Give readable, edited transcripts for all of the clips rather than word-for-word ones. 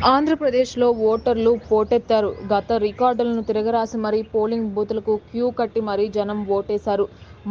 ఆంధ్రప్రదేశ్లో ఓటర్లు పోటెత్తారు. గత రికార్డులను తిరగరాసి మరీ పోలింగ్ బూతులకు క్యూ కట్టి మరీ జనం ఓటేశారు.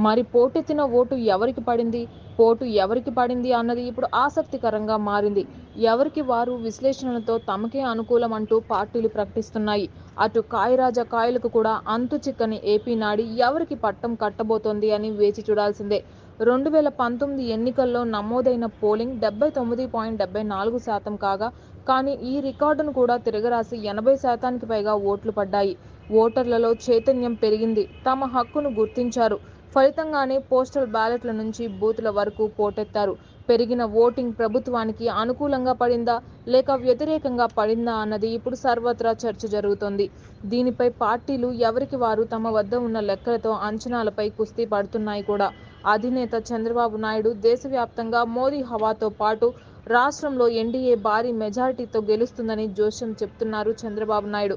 మరి పోటెత్తిన ఓటు ఎవరికి పడింది? పోటు ఎవరికి పడింది అన్నది ఇప్పుడు ఆసక్తికరంగా మారింది. ఎవరికి వారు విశ్లేషణలతో తమకే అనుకూలం అంటూ పార్టీలు ప్రకటిస్తున్నాయి. అటు కాయరాజా కాయలకు కూడా అంతు చిక్కని ఏపీ నాడి ఎవరికి పట్టం కట్టబోతోంది అని వేచి చూడాల్సిందే. 2019 ఎన్నికల్లో నమోదైన పోలింగ్ 79.74% కాగా, కానీ ఈ రికార్డును కూడా తిరగరాసి 80%కి పైగా ఓట్లు పడ్డాయి. ఓటర్లలో చైతన్యం పెరిగింది. తమ హక్కును గుర్తించారు. ఫలితంగానే పోస్టల్ బ్యాలెట్ల నుంచి బూతుల వరకు పోటెత్తారు. పెరిగిన ఓటింగ్ ప్రభుత్వానికి అనుకూలంగా పడిందా, లేక వ్యతిరేకంగా పడిందా అన్నది ఇప్పుడు సర్వత్రా చర్చ జరుగుతోంది. దీనిపై పార్టీలు ఎవరికి వారు తమ వద్ద ఉన్న లెక్కలతో అంచనాలపై కుస్తీ పడుతున్నాయి కూడా. అధినేత చంద్రబాబు నాయుడు దేశవ్యాప్తంగా మోదీ హవాతో పాటు రాష్ట్రంలో ఎన్డీఏ భారీ మెజారిటీతో గెలుస్తుందని జోస్యం చెప్తున్నారు చంద్రబాబు నాయుడు.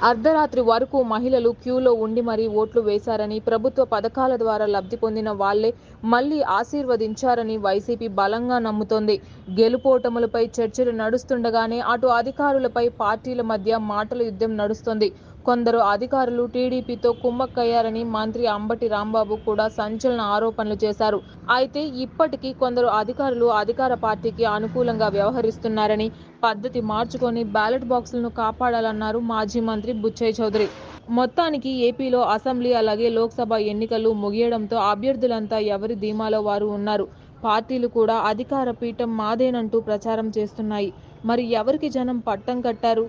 అర్ధరాత్రి వరకు మహిళలు క్యూలో ఉండి మరీ ఓట్లు వేశారని, ప్రభుత్వ పథకాల ద్వారా లబ్ధి పొందిన వాళ్లే మళ్లీ ఆశీర్వదించారని వైసీపీ బలంగా నమ్ముతోంది. గెలుపోటములపై చర్చలు నడుస్తుండగానే అటు అధికారులపై పార్టీల మధ్య మాటల యుద్ధం నడుస్తోంది. కొందరు అధికారులు టీడీపీతో కుమ్మక్కయ్యారని మంత్రి అంబటి రాంబాబు కూడా సంచలన ఆరోపణలు చేశారు. అయితే ఇప్పటికీ కొందరు అధికారులు అధికార పార్టీకి అనుకూలంగా వ్యవహరిస్తున్నారని, పద్ధతి మార్చుకొని బ్యాలెట్ బాక్సులను కాపాడాలన్నారు మాజీ మంత్రి బుచ్చయ్య చౌదరి. మొత్తానికి ఏపీలో అసెంబ్లీ అలాగే లోక్సభ ఎన్నికలు ముగియడంతో అభ్యర్థులంతా ఎవరి ధీమాలో వారు ఉన్నారు. పార్టీలు కూడా అధికార పీఠం మాదేనంటూ ప్రచారం చేస్తున్నాయి. మరి ఎవరికి జనం పట్టం కట్టారు,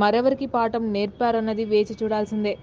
మరెవరికి పాఠం నేర్పారన్నది వేచి చూడాల్సిందే.